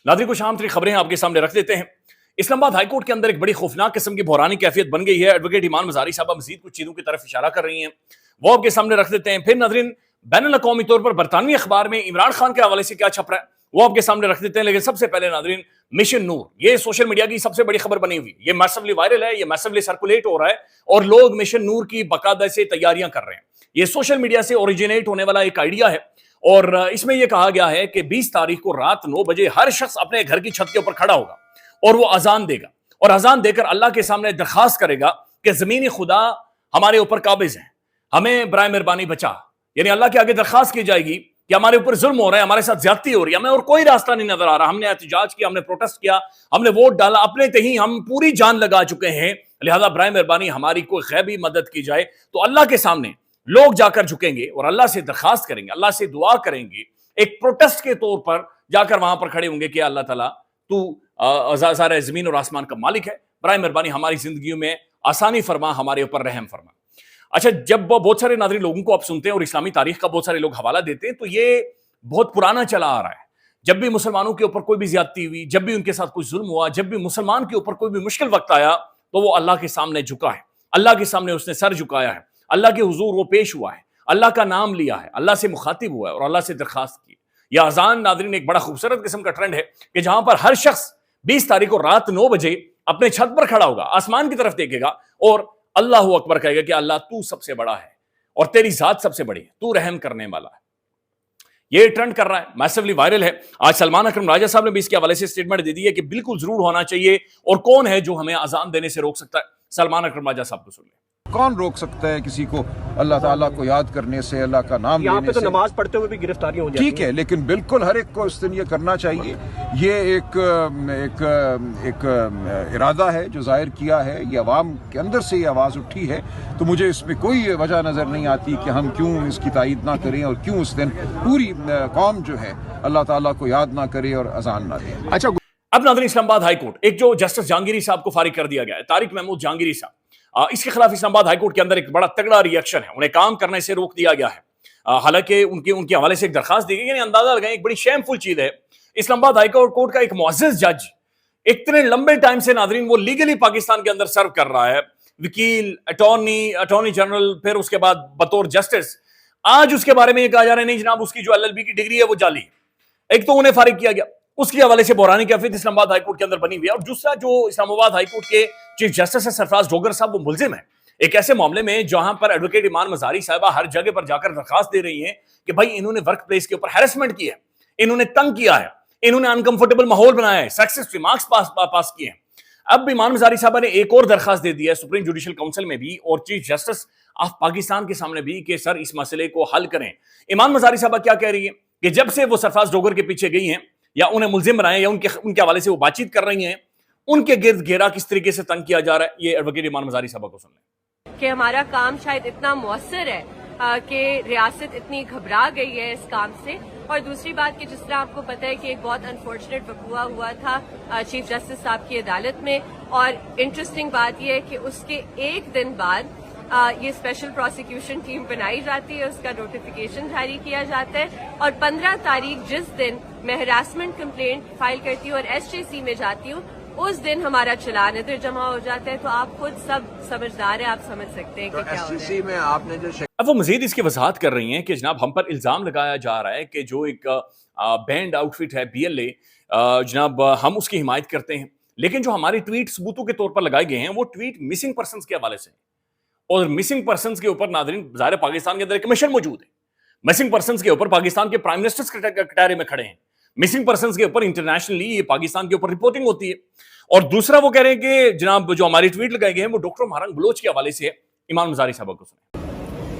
नाज़रीन कुछ आम तरीन खबरें आपके सामने रख देते हैं। इस्लामाबाद हाई कोर्ट के अंदर एक बड़ी खौफनाक किस्म की बहरानी कैफियत बन गई है। एडवोकेट ईमान मज़ारी साहब मजीद कुछ चीज़ों की तरफ इशारा कर रही हैं, वो आपके सामने रख देते हैं। फिर नाज़रीन बैनुल अक़वामी तौर पर बरतानवी अखबार में इमरान खान के हवाले से क्या छप रहा है वो आपके सामने रख देते हैं। लेकिन सबसे पहले नाज़रीन मिशन नूर, ये सोशल मीडिया की सबसे बड़ी खबर बनी हुई, ये मैसिवली वायरल है, ये मैसिवली सर्कुलेट हो रहा है और लोग मिशन नूर की बाकायदा से तैयारियां कर रहे हैं। ये सोशल मीडिया से ओरिजिनेट होने वाला एक आइडिया है और इसमें यह कहा गया है कि 20 तारीख को रात 9 बजे हर शख्स अपने घर की छत के ऊपर खड़ा होगा और वो अजान देगा और अजान देकर अल्लाह के सामने दरखास्त करेगा कि ज़मीनी खुदा हमारे ऊपर काबिज है, हमें बराए मेहरबानी बचा। यानी अल्लाह के आगे दरखास्त की जाएगी कि हमारे ऊपर जुल्म हो रहा है, हमारे साथ ज्यादती हो रही है, हमें और कोई रास्ता नहीं नजर आ रहा। हमने एहतजाज किया, हमने प्रोटेस्ट किया, हमने वोट डाला, अपने तहीं हम पूरी जान लगा चुके हैं, लिहाजा बराए मेहरबानी हमारी कोई गैबी मदद की जाए। तो अल्लाह के सामने लोग जाकर झुकेंगे और अल्लाह से दरखास्त करेंगे, अल्लाह से दुआ करेंगे, एक प्रोटेस्ट के तौर पर जाकर वहां पर खड़े होंगे कि अल्लाह ताला तू सारे जमीन और आसमान का मालिक है, बराए मेहरबानी हमारी जिंदगी में आसानी फरमा, हमारे ऊपर रहम फरमा। अच्छा, जब बहुत सारे नाज़रीन लोगों को आप सुनते हैं और इस्लामी तारीख का बहुत सारे लोग हवाला देते हैं तो ये बहुत पुराना चला आ रहा है। जब भी मुसलमानों के ऊपर कोई भी ज्यादती हुई, जब भी उनके साथ कोई जुल्म हुआ, जब भी मुसलमान के ऊपर कोई भी मुश्किल वक्त आया तो वो अल्लाह के सामने झुका है, अल्लाह के सामने उसने सर झुकाया है, अल्लाह के हुजूर वो पेश हुआ है, अल्लाह का नाम लिया है, अल्लाह से मुखातिब हुआ है और अल्लाह से दरखास्त की। यह अजान नाज़रीन एक बड़ा खूबसूरत किस्म का ट्रेंड है कि जहां पर हर शख्स 20 तारीख को रात 9 बजे अपने छत पर खड़ा होगा, आसमान की तरफ देखेगा और अल्लाह अकबर कहेगा कि अल्लाह तू सबसे बड़ा है और तेरी जात सबसे बड़ी है, तू रहम करने वाला है। ये ट्रेंड कर रहा है, मैसिवली वायरल है। आज सलमान अकरम राजा साहब ने भी इसके हवाले से स्टेटमेंट दे दी है कि बिल्कुल जरूर होना चाहिए और कौन है जो हमें अजान देने से रोक सकता है। सलमान अकरम राजा साहब को सुन लें। कौन रोक सकता है किसी को अल्लाह ताला को याद करने से, अल्लाह का नाम लेने से? यहाँ पे तो नमाज पढ़ते हुए भी गिरफ्तारियां हो जाती हैं। ठीक है, लेकिन बिल्कुल हर एक को इस दिन ये करना चाहिए। ये एक इरादा है जो जाहिर किया है, ये अवाम के अंदर से ये आवाज़ उठी है, तो मुझे इसमें कोई वजह नज़र नहीं आती कि हम क्यों इसकी तायीद ना करें और क्यों उस दिन पूरी कौम जो है अल्लाह ताला को याद ना करे और अजान ना दे। अच्छा, अब नाज़रीन इस्लामाबाद हाई कोर्ट, एक जो जस्टिस जहांगीरी साहब को फारिग कर दिया गया है, तारिक महमूद जहांगीरी साहब, इसके खिलाफ इस्लामाबाद हाई कोर्ट के अंदर एक बड़ा तगड़ा रिएक्शन है, उन्हें काम करने से रोक दिया गया है। हालांकि उनके हवाले से एक दरखास्त दी गई, यानी अंदाजा लगाएं एक बड़ी शेमफुल चीज है। इस्लामाबाद हाई कोर्ट का एक मुअज़्ज़ज़ जज इतने लंबे टाइम से नाज़रीन वो लीगली पाकिस्तान के अंदर सर्व कर रहा है, वकील, अटॉर्नी जनरल, फिर उसके बाद बतौर जस्टिस। आज उसके बारे में ये कहा जा रहा है नहीं जनाब उसकी जो LLB की डिग्री है वो जाली है। एक तो उन्हें फारिग किया गया, उसके हवाले से बहरानी कैफियत इस्लामाबाद हाईकोर्ट के अंदर बनी हुई है। और दूसरा जो इस्लामाबाद हाईकोर्ट के चीफ जस्टिस है सरफराज डोगर साहब, वो मुलजिम है एक ऐसे मामले में जहां पर एडवोकेट ईमान मज़ारी साहिबा हर जगह पर जाकर दरखास्त दे रही हैं कि भाई इन्होंने वर्क प्लेस के ऊपर हैरेसमेंट की है, इन्होंने तंग किया है, इन्होंने अनकंफर्टेबल माहौल बनाया है, सेक्सिस्ट रिमार्क्स पास किए हैं। अब ईमान मज़ारी साहबा ने एक और दरखास्त दे दी है सुप्रीम जुडिशल काउंसिल में भी और चीफ जस्टिस ऑफ पाकिस्तान के सामने भी कि सर इस मसले को हल करें। ईमान मज़ारी साहबा क्या कह रही है कि जब से वो सरफराज डोगर के पीछे गई हैं या उन्हें मुलजिम बनाए या उनके हवाले से वो बातचीत कर रही हैं, उनके गिर्द घेरा किस तरीके से तंग किया जा रहा है, ये एडवोकेट ईमान मज़ारी साहबा को सुन लें। कि हमारा काम शायद इतना मुअस्सर है कि रियासत इतनी घबरा गई है इस काम से। और दूसरी बात कि जिस तरह आपको पता है कि एक बहुत अनफॉर्चुनेट वकूआ हुआ था चीफ जस्टिस साहब की अदालत में, और इंटरेस्टिंग बात यह है कि उसके एक दिन बाद ये स्पेशल प्रोसिक्यूशन टीम बनाई जाती है, उसका नोटिफिकेशन जारी किया जाता है और 15 तारीख जिस दिन मैं हरासमेंट कंप्लेंट फाइल करती हूँ और SJC में जाती हूँ उस दिन हमारा चलान इधर जमा हो जाता है। तो आप खुद सब समझदार हैं, आप समझ सकते हैं कि क्या हो रहा है। में आपने जो अब वो मजीद इसकी वजाहत कर रही हैं कि जनाब हम पर इल्जाम लगाया जा रहा है कि जो एक बैंड आउटफिट है BLA, जनाब हम उसकी हिमायत करते हैं, लेकिन जो हमारे ट्वीट सबूतों के तौर पर लगाए गए हैं वो ट्वीट मिसिंग पर्संस के हवाले से, और मिसिंग पर्संस के ऊपर नाज़रीन ज़ाहिर पाकिस्तान के अंदर एक मिशन मौजूद है। मिसिंग पर्संस के ऊपर पाकिस्तान के प्राइम मिनिस्टर कटारे में खड़े हैं, मिसिंग पर्संस के ऊपर इंटरनेशनली ये पाकिस्तान के ऊपर रिपोर्टिंग होती है। और दूसरा वो कह रहे हैं कि जनाब जो हमारे ट्वीट लगाए गए हैं वो डॉक्टर महारंग बलोच के हवाले से है। ईमान मज़ारी साहब को सुने।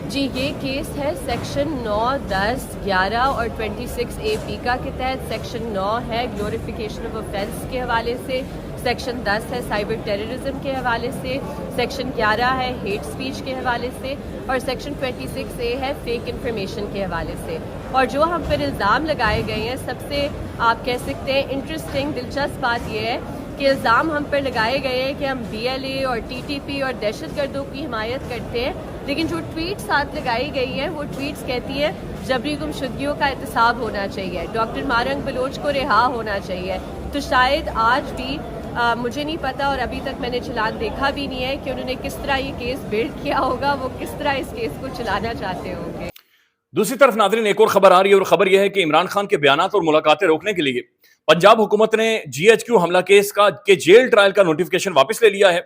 जी, ये केस है सेक्शन 9, 10, 11 और 26 AP के तहत। सेक्शन 9 है ग्लोरिफिकेशन ऑफ ऑफेंस के हवाले से, सेक्शन 10 है साइबर टेररिज्म के हवाले से, सेक्शन 11 है हेट स्पीच के हवाले से और सेक्शन 26A है फेक इन्फॉर्मेशन के हवाले से। और जो हम पर इल्ज़ाम लगाए गए हैं, सबसे आप कह सकते हैं इंटरेस्टिंग दिलचस्प बात यह है कि इल्ज़ाम हम पर लगाए गए हैं कि हम BLA और TTP और दहशतगर्दों की हिमायत करते हैं, لیکن جو ٹویٹ ساتھ لگائی گئی ہے وہ ٹویٹس کہتی ہے جبری گمشدگیوں کا احتساب ہونا چاہیے, ڈاکٹر مارنگ بلوچ کو رہا ہونا چاہیے. تو شاید آج بھی مجھے نہیں پتا اور ابھی تک میں نے چلان دیکھا بھی نہیں ہے کہ انہوں نے کس طرح یہ کیس بلڈ کیا ہوگا, وہ کس طرح اس کیس کو چلانا چاہتے ہوں گے. دوسری طرف ناظرین ایک اور خبر آ رہی ہے, اور خبر یہ ہے کہ عمران خان کے بیانات اور ملاقاتیں روکنے کے لیے پنجاب حکومت نے GHQ حملہ کیس کا کے جیل ٹرائل کا نوٹیفیکیشن واپس لے لیا ہے.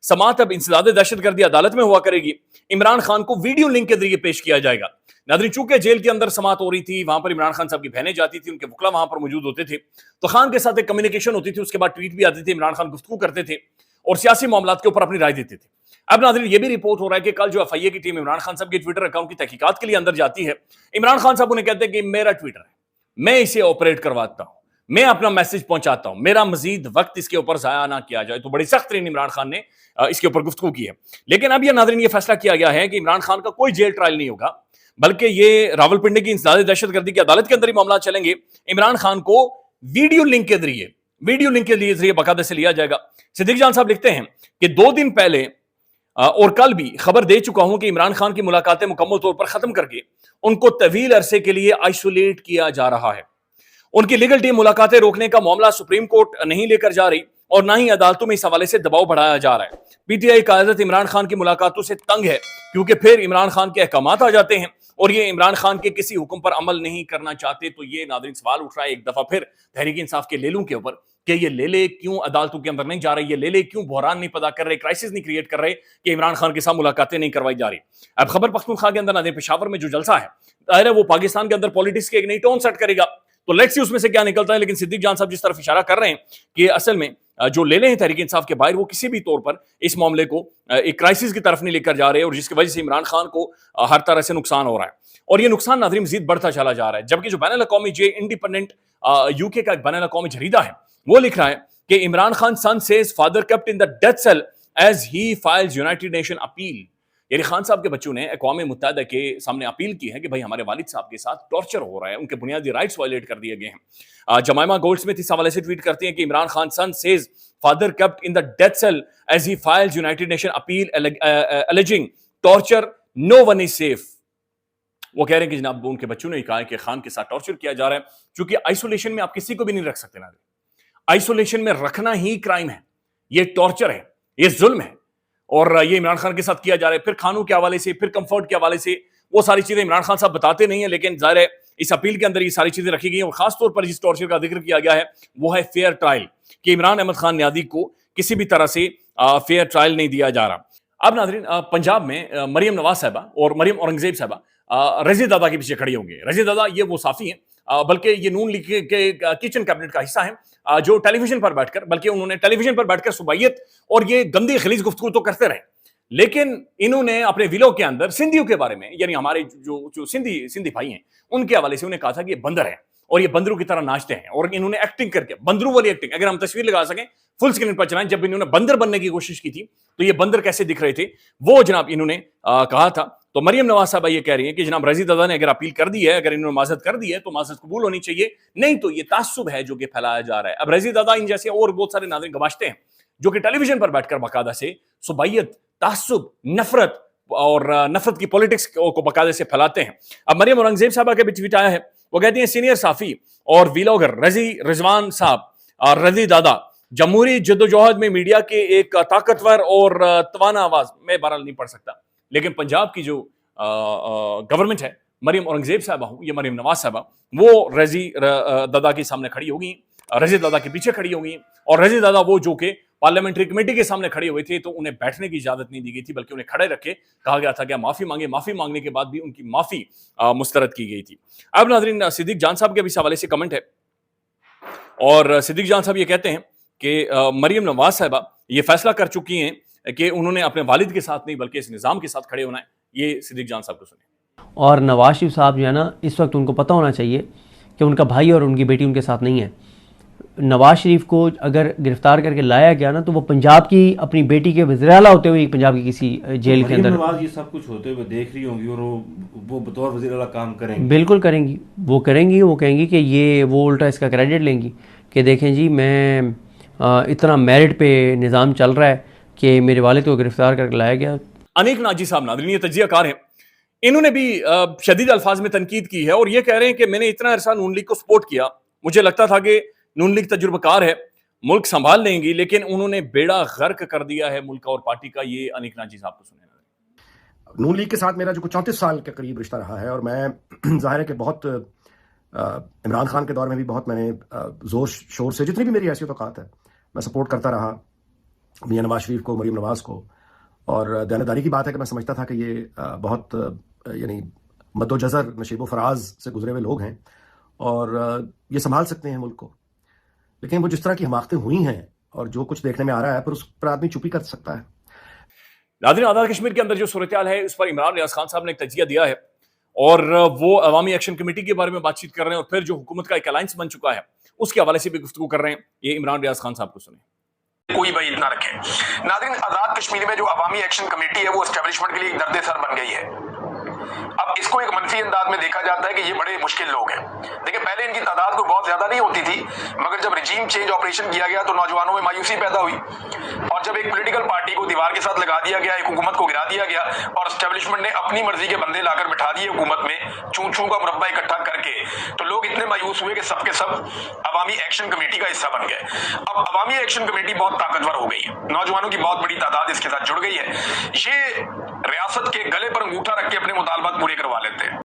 سماعت اب انسداد دہشت گردی عدالت میں ہوا کرے گی. عمران خان کو ویڈیو لنک کے ذریعے پیش کیا جائے گا. ناظرین چونکہ جیل کے اندر سماعت ہو رہی تھی, وہاں پر عمران خان صاحب کی بہنیں جاتی تھی, ان کے وکلا وہاں پر موجود ہوتے تھے, تو خان کے ساتھ ایک کمیونیکیشن ہوتی تھی, اس کے بعد ٹویٹ بھی آتی تھی, عمران خان گفتگو کرتے تھے اور سیاسی معاملات کے اوپر اپنی رائے دیتے تھے. اب ناظرین یہ بھی رپورٹ ہو رہا ہے کہ کل جو FIA کی ٹیم عمران خان صاحب کے ٹویٹر اکاؤنٹ کی تحقیقات کے لیے اندر جاتی ہے, عمران خان صاحب انہیں کہتے ہیں کہ میرا ٹویٹر ہے, میں اسے آپریٹ کرواتا ہوں, میں اپنا میسج پہنچاتا ہوں, میرا مزید وقت اس کے اوپر ضائع نہ کیا جائے. تو بڑی سخت ترین عمران خان نے اس کے اوپر گفتگو کی ہے. لیکن اب یہ ناظرین یہ فیصلہ کیا گیا ہے کہ عمران خان کا کوئی جیل ٹرائل نہیں ہوگا, بلکہ یہ راولپنڈی کی انسداد دہشت گردی کی عدالت کے اندر ہی معاملات چلیں گے. عمران خان کو ویڈیو لنک کے ذریعے باقاعدہ سے لیا جائے گا. صدیق جان صاحب لکھتے ہیں کہ 2 دن پہلے اور کل بھی خبر دے چکا ہوں کہ عمران خان کی ملاقاتیں مکمل طور پر ختم کر کے ان کو طویل عرصے کے لیے آئسولیٹ کیا جا رہا ہے. ان کی لیگل ٹیم ملاقاتیں روکنے کا معاملہ سپریم کورٹ نہیں لے کر جا رہی اور نہ ہی عدالتوں میں اس حوالے سے دباؤ بڑھایا جا رہا ہے. PTI قیادت عمران خان کی ملاقاتوں سے تنگ ہے کیونکہ پھر عمران خان کے احکامات آ جاتے ہیں اور یہ عمران خان کے کسی حکم پر عمل نہیں کرنا چاہتے. تو یہ ناظرین سوال اٹھ رہا ہے ایک دفعہ پھر تحریک انصاف کے لیلوں کے اوپر کہ یہ لیلے کیوں عدالتوں کے اندر نہیں جا رہے, یہ لیلے کیوں بحران نہیں پیدا کر رہے, کرائسس نہیں کریٹ کر رہے کہ عمران خان کے ساتھ ملاقاتیں نہیں کروائی جا رہی. اب خیبر پختونخوا کے اندر ناظرین پشاور میں جو جلسہ ہے ظاہر ہے وہ پاکستان کے اندر پالیٹکس کے ایک نئی ٹون سیٹ کرے گا, تو لیٹس سی اس میں سے کیا نکلتا ہے. لیکن صدیق جان صاحب جس طرف اشارہ کر رہے ہیں کہ اصل میں جو لیلے ہیں تحریک انصاف کے باہر وہ کسی بھی طور پر اس معاملے کو ایک کرائسس کی طرف نہیں لے کر جا رہے, اور جس کی وجہ سے عمران خان کو ہر طرح سے نقصان ہو رہا ہے, اور یہ نقصان ناظرین مزید بڑھتا چلا جا رہا ہے. جبکہ جو بین الاقوامی انڈیپینڈنٹ UK کا ایک بین الاقوامی جریدہ ہے وہ لکھ رہا ہے کہ Imran Khan son says father kept in the death cell as he files United Nation appeal. یعنی خان صاحب کے بچوں نے اقوام متحدہ کے سامنے اپیل کی ہے کہ بھائی ہمارے والد صاحب کے ساتھ ٹارچر ہو رہا ہے, ان کے بنیادی رائٹس وائلیٹ کر دیے گئے ہیں. جمائمہ گولڈ سمتھ اس حوالے سے ٹویٹ کرتی ہیں کہ Imran Khan son says father kept in the death cell as he files United Nation appeal alleging torture, no one is safe. وہ کہہ رہے ہیں کہ جناب ان کے بچوں نے کہا ہے کہ خان کے ساتھ ٹارچر کیا جا رہا ہے, چونکہ آئسولیشن میں آپ کسی کو بھی نہیں رکھ سکتے. نا آئسولیشن میں رکھنا ہی کرائم ہے, یہ ٹارچر ہے, یہ ظلم ہے, اور یہ عمران خان کے ساتھ کیا جا رہا ہے. پھر کھانوں کے حوالے سے, پھر کمفرٹ کے حوالے سے وہ ساری چیزیں عمران خان صاحب بتاتے نہیں ہیں, لیکن ظاہر ہے اس اپیل کے اندر یہ ساری چیزیں رکھی گئی ہیں. اور خاص طور پر جس ٹارچر کا ذکر کیا گیا ہے وہ ہے فیئر ٹرائل, کہ عمران احمد خان نیادی کو کسی بھی طرح سے فیئر ٹرائل نہیں دیا جا رہا. اب ناظرین پنجاب میں مریم نواز صاحبہ اور مریم اورنگزیب صاحبہ رضی دادا کے پیچھے کھڑی ہوں گے. رضی دادا یہ وہ صحافی ہیں بلکہ یہ نون لیگ کے کچن کیبنٹ کا حصہ ہیں جو ٹیلی ویژن پر بیٹھ کر, بلکہ انہوں نے ٹیلی ویژن پر بیٹھ کر صوبائیت اور یہ گندی خلیج گفتگو تو کرتے رہے, لیکن انہوں نے اپنے ویلو کے اندر سندھیوں کے بارے میں, یعنی ہمارے جو سندھی بھائی ہیں ان کے حوالے سے انہیں کہا تھا کہ یہ بندر ہیں اور یہ بندروں کی طرح ناچتے ہیں, اور انہوں نے ایکٹنگ کر کے بندروں والی ایکٹنگ, اگر ہم تصویر لگا سکیں فل اسکرین پر چلائیں, جب انہوں نے بندر بننے کی کوشش کی تھی تو یہ بندر کیسے دکھ رہے تھے وہ جناب انہوں نے کہا تھا. تو مریم نواز صاحبہ یہ کہہ رہی ہیں کہ جناب رضی دادا نے اگر اپیل کر دی ہے, اگر انہوں نے معذرت کر دی ہے تو معذرت قبول ہونی چاہیے, نہیں تو یہ تعصب ہے جو کہ پھیلایا جا رہا ہے. اب رضی دادا ان جیسے اور بہت سارے ناظرین گماشتے ہیں جو کہ ٹیلی ویژن پر بیٹھ کر باقاعدہ سے صوبائیت, تعصب, نفرت کی پولیٹکس کو باقاعدہ سے پھیلاتے ہیں. اب مریم اورنگزیب صاحبہ کا بھی ٹویٹ آیا ہے, وہ کہتی ہیں سینئر صحافی اور ویلاگر رضوان صاحب اور رضی دادا جمہوری جدوجہد میں میڈیا کے ایک طاقتور اور توانا آواز, میں بہرحال نہیں پڑھ سکتا, لیکن پنجاب کی جو گورنمنٹ ہے, مریم اورنگزیب صاحبہ ہوں یا مریم نواز صاحبہ, وہ رضی دادا کے سامنے کھڑی ہوگی, رضی دادا کے پیچھے کھڑی ہوگی. اور رضی دادا وہ جو کہ پارلیمنٹری کمیٹی کے سامنے کھڑے ہوئے تھے تو انہیں بیٹھنے کی اجازت نہیں دی گئی تھی, بلکہ انہیں کھڑے رکھے کہا گیا تھا کہ معافی مانگے. معافی مانگنے کے بعد بھی ان کی معافی مسترد کی گئی تھی. اب ناظرین صدیق جان صاحب کے بھی اس حوالے سے کمنٹ ہے, اور صدیق جان صاحب یہ کہتے ہیں کہ مریم نواز صاحبہ یہ فیصلہ کر چکی ہیں کہ انہوں نے اپنے والد کے ساتھ نہیں بلکہ اس نظام کے ساتھ کھڑے ہونا ہے. یہ صدیق جان صاحب کو سنیں. اور نواز شریف صاحب جو ہے نا, اس وقت ان کو پتہ ہونا چاہیے کہ ان کا بھائی اور ان کی بیٹی ان کے ساتھ نہیں ہے. نواز شریف کو اگر گرفتار کر کے لایا گیا نا تو وہ پنجاب کی اپنی بیٹی کے وزیر اعلیٰ ہوتے ہوئے پنجاب کی کسی جیل کے اندر, نواز یہ سب کچھ ہوتے ہوئے دیکھ رہی ہوں گی اور وہ بطور وزیر اعلیٰ کام کریں گی. بالکل کریں گی, وہ کریں گی. وہ کہیں گی کہ وہ الٹا اس کا کریڈٹ لیں گی کہ دیکھیں جی میں اتنا میرٹ پہ نظام چل رہا ہے کہ میرے والد کو گرفتار کر کے لایا گیا. अनीक नाजी साहब नाज़रीन ये तजिया कार हैं, इन्होंने भी शदीद अल्फाज में तनकीद की है और ये कह रहे हैं कि मैंने इतना अरसा नून लीग को सपोर्ट किया, मुझे लगता था कि नून लीग तजुर्बेकार है, मुल्क संभाल लेंगी, लेकिन उन्होंने बेड़ा गर्क कर दिया है मुल्क और पार्टी का। ये अनीक नाजी साहब को सुने। नून लीग के साथ मेरा जो कुछ 34 साल के करीब रिश्ता रहा है और मैं जाहिर है कि बहुत इमरान खान के दौर में भी बहुत मैंने जोर शोर से जितनी भी मेरी हैसियत औकात है मैं सपोर्ट करता रहा मियां नवाज शरीफ को, मरीम नवाज को। और दयानतदारी की बात है कि मैं समझता था कि ये बहुत यानी मद्दोजज़र नशीब फराज से गुजरे हुए लोग हैं और ये संभाल सकते हैं मुल्क को, लेकिन वो जिस तरह की हमाकतें हुई हैं और जो कुछ देखने में आ रहा है पर उस पर आदमी चुप ही कर सकता है। नाज़रीन आज़ाद कश्मीर के अंदर जो सूरत-ए-हाल है उस पर इमरान रियाज खान साहब ने एक तजिया दिया है और वो अवामी एक्शन कमेटी के बारे में बातचीत कर रहे हैं और फिर जो हुकूमत का एक अलायंस बन चुका है उसके हवाले से भी गुफ्तगू कर रहे हैं। ये इमरान रियाज खान साहब को सुने। कोई भाई इतना रखे। नाज़रीन आज़ाद कश्मीर में जो अवामी एक्शन कमेटी है वो एस्टेब्लिशमेंट के लिए एक दर्द सर बन गई है। अब इसको एक मनफी अंदाज में देखा जाता है कि ये बड़े मुश्किल लोग हैं। देखिए पहले इनकी तादाद कोई बहुत ज्यादा नहीं होती थी, मगर जब रिजीम चेंज ऑपरेशन किया गया तो नौजवानों में मायूसी पैदा हुई और जब एक पॉलिटिकल पार्टी को दीवार के साथ लगा दिया गया, एक हुकूमत को गिरा दिया गया और एस्टेब्लिशमेंट ने अपनी मर्जी के बंदे लाकर बिठा दिए हुकूमत में, चूं चूं का मुरब्बा इकट्ठा करके, तो लोग इतने मायूस हुए कि सबके सब अवामी एक्शन कमेटी का हिस्सा बन गए। अब अवामी एक्शन कमेटी बहुत ताकतवर हो गई है, नौजवानों की बहुत बड़ी तादाद इसके साथ जुड़ गई है। ये रियासत के गले पर अंगूठा रख के अपने मुतालबात पूरे करवा लेते हैं।